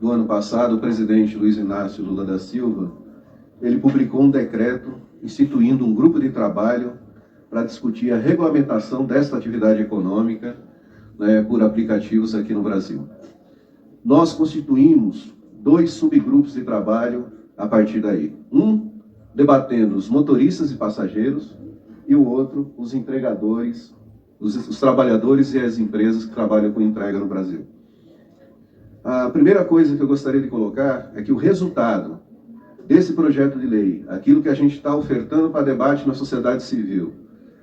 do ano passado, o presidente Luiz Inácio Lula da Silva, ele publicou um decreto instituindo um grupo de trabalho para discutir a regulamentação desta atividade econômica, né, por aplicativos aqui no Brasil. Nós constituímos 2 subgrupos de trabalho a partir daí. Um debatendo os motoristas e passageiros e o outro os entregadores, os trabalhadores e as empresas que trabalham com entrega no Brasil. A primeira coisa que eu gostaria de colocar é que o resultado desse projeto de lei, aquilo que a gente está ofertando para debate na sociedade civil,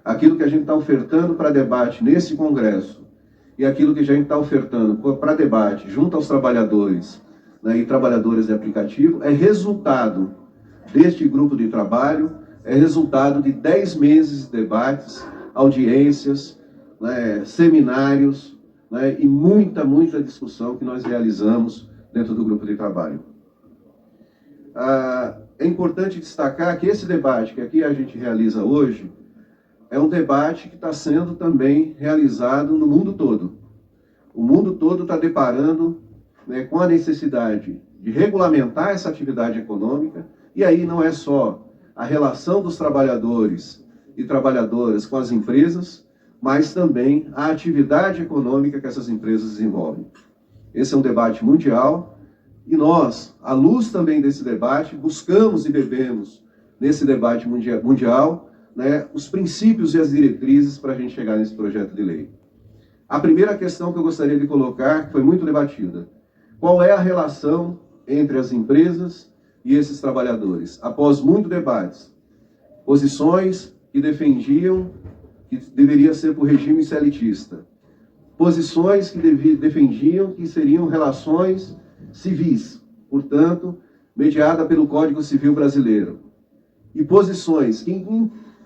aquilo que a gente está ofertando para debate nesse Congresso e aquilo que a gente está ofertando para debate junto aos trabalhadores, né, e trabalhadoras de aplicativo, é resultado deste grupo de trabalho, é resultado de 10 meses de debates, audiências, né, seminários, né, e muita discussão que nós realizamos dentro do grupo de trabalho. É importante destacar que esse debate que aqui a gente realiza hoje é um debate que está sendo também realizado no mundo todo. O mundo todo está deparando, né, com a necessidade de regulamentar essa atividade econômica, e aí não é só a relação dos trabalhadores e trabalhadoras com as empresas, mas também a atividade econômica que essas empresas desenvolvem. Esse é um debate mundial, e nós, à luz também desse debate, buscamos e bebemos nesse debate mundial, né, os princípios e as diretrizes para a gente chegar nesse projeto de lei. A primeira questão que eu gostaria de colocar, que foi muito debatida: qual é a relação entre as empresas e esses trabalhadores? Após muitos debates, posições que defendiam que deveria ser por regime seletista, posições que defendiam que seriam relações civis, portanto, mediada pelo Código Civil Brasileiro, e posições que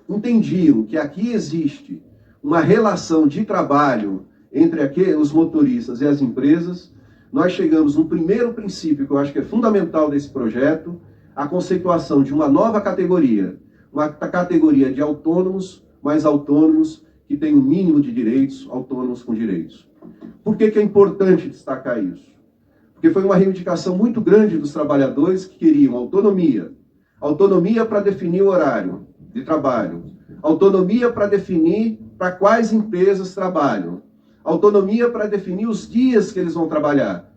entendiam que aqui existe uma relação de trabalho entre os motoristas e as empresas. Nós chegamos no primeiro princípio que eu acho que é fundamental desse projeto, a conceituação de uma nova categoria, uma categoria de autônomos, mas autônomos que têm um mínimo de direitos, autônomos com direitos. Por que é importante destacar isso? Porque foi uma reivindicação muito grande dos trabalhadores que queriam autonomia. Autonomia para definir o horário de trabalho. Autonomia para definir para quais empresas trabalham. Autonomia para definir os dias que eles vão trabalhar.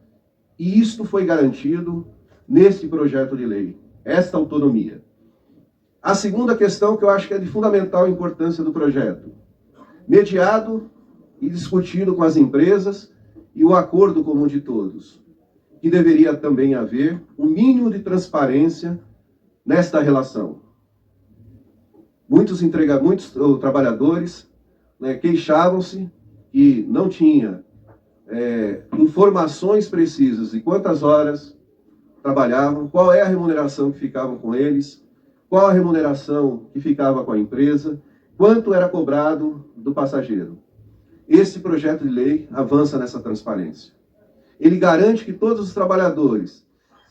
E isto foi garantido neste projeto de lei, esta autonomia. A segunda questão que eu acho que é de fundamental importância do projeto: mediado e discutido com as empresas e o acordo comum de todos, que deveria também haver um mínimo de transparência nesta relação. Muitos trabalhadores, né, queixavam-se que não tinha informações precisas de quantas horas trabalhavam, qual é a remuneração que ficava com eles, qual a remuneração que ficava com a empresa, quanto era cobrado do passageiro. Esse projeto de lei avança nessa transparência. Ele garante que todos os trabalhadores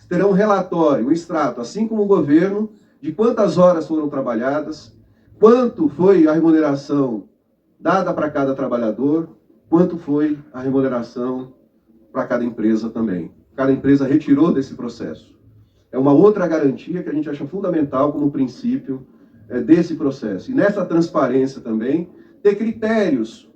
terão um relatório, um extrato, assim como o governo, de quantas horas foram trabalhadas, quanto foi a remuneração dada para cada trabalhador, quanto foi a remuneração para cada empresa também. Cada empresa retirou desse processo. É uma outra garantia que a gente acha fundamental como princípio desse processo. E nessa transparência também, ter critérios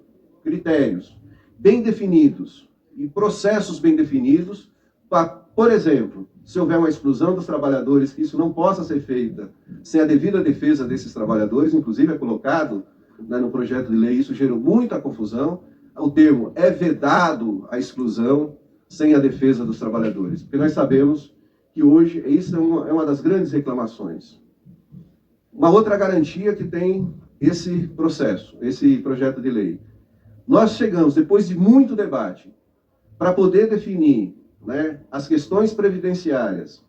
bem definidos e processos bem definidos para, por exemplo, se houver uma exclusão dos trabalhadores, que isso não possa ser feita sem a devida defesa desses trabalhadores. Inclusive é colocado, né, no projeto de lei, isso gerou muita confusão. O termo é vedado a exclusão sem a defesa dos trabalhadores, porque nós sabemos que hoje isso é uma das grandes reclamações. Uma outra garantia que tem esse processo, esse projeto de lei: nós chegamos, depois de muito debate, para poder definir, né, as questões previdenciárias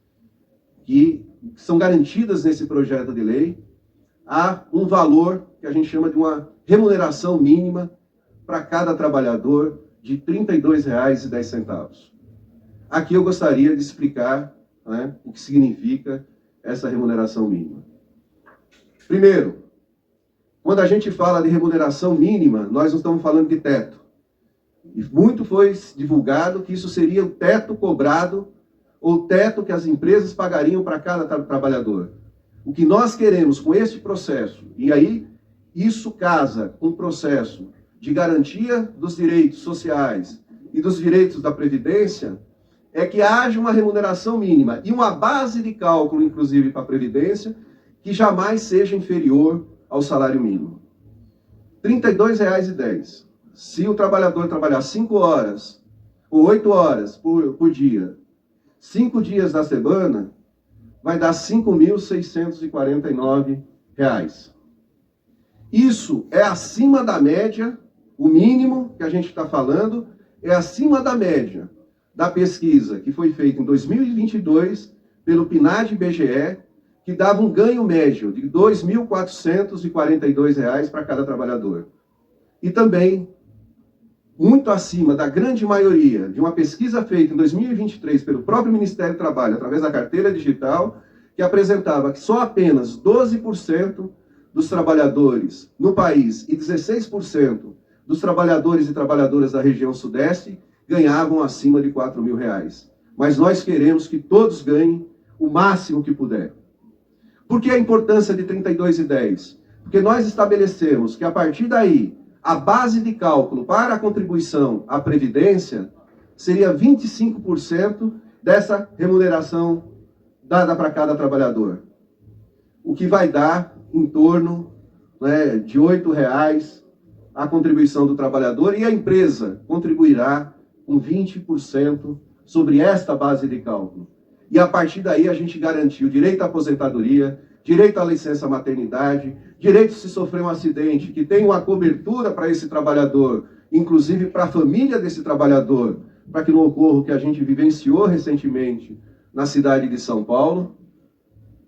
que são garantidas nesse projeto de lei, há um valor que a gente chama de uma remuneração mínima para cada trabalhador de R$ 32,10. Aqui eu gostaria de explicar, né, o que significa essa remuneração mínima. Primeiro, quando a gente fala de remuneração mínima, nós não estamos falando de teto. E muito foi divulgado que isso seria o teto cobrado ou o teto que as empresas pagariam para cada trabalhador. O que nós queremos com este processo, e aí isso casa com o processo de garantia dos direitos sociais e dos direitos da Previdência, é que haja uma remuneração mínima e uma base de cálculo, inclusive, para a Previdência, que jamais seja inferior ao salário mínimo. R$ 32,10. Se o trabalhador trabalhar 5 horas ou 8 horas por dia, 5 dias da semana, vai dar R$ 5.649. Isso é acima da média, o mínimo que a gente está falando é acima da média da pesquisa que foi feita em 2022 pelo PNAD-BGE, que dava um ganho médio de R$ 2.442 para cada trabalhador. E também muito acima da grande maioria de uma pesquisa feita em 2023 pelo próprio Ministério do Trabalho, através da carteira digital, que apresentava que só apenas 12% dos trabalhadores no país e 16% dos trabalhadores e trabalhadoras da região sudeste ganhavam acima de R$ 4.000. Mas nós queremos que todos ganhem o máximo que puder. Por que a importância de R$ 32,10? Porque nós estabelecemos que a partir daí, a base de cálculo para a contribuição à Previdência seria 25% dessa remuneração dada para cada trabalhador. O que vai dar em torno de R$ 8,00 a contribuição do trabalhador, e a empresa contribuirá com 20% sobre esta base de cálculo. E a partir daí a gente garantiu direito à aposentadoria, direito à licença maternidade, direito se sofrer um acidente, que tem uma cobertura para esse trabalhador, inclusive para a família desse trabalhador, para que não ocorra o que a gente vivenciou recentemente na cidade de São Paulo,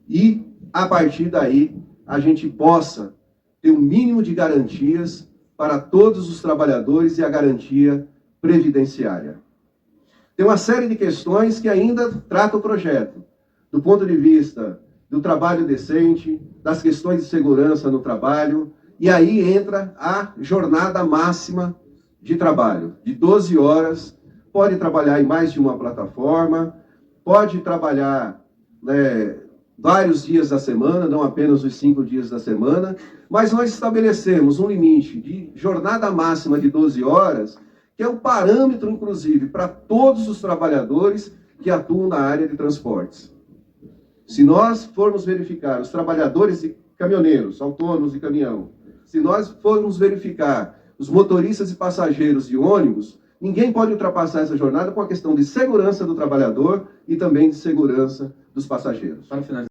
e a partir daí a gente possa ter um mínimo de garantias para todos os trabalhadores e a garantia previdenciária. Tem uma série de questões que ainda trata o projeto, do ponto de vista do trabalho decente, das questões de segurança no trabalho, e aí entra a jornada máxima de trabalho, de 12 horas, pode trabalhar em mais de uma plataforma, pode trabalhar vários dias da semana, não apenas os 5 dias da semana, mas nós estabelecemos um limite de jornada máxima de 12 horas, que é o parâmetro, inclusive, para todos os trabalhadores que atuam na área de transportes. Se nós formos verificar os trabalhadores e caminhoneiros, autônomos de caminhão, se nós formos verificar os motoristas e passageiros de ônibus, ninguém pode ultrapassar essa jornada com a questão de segurança do trabalhador e também de segurança dos passageiros. Para finalizar.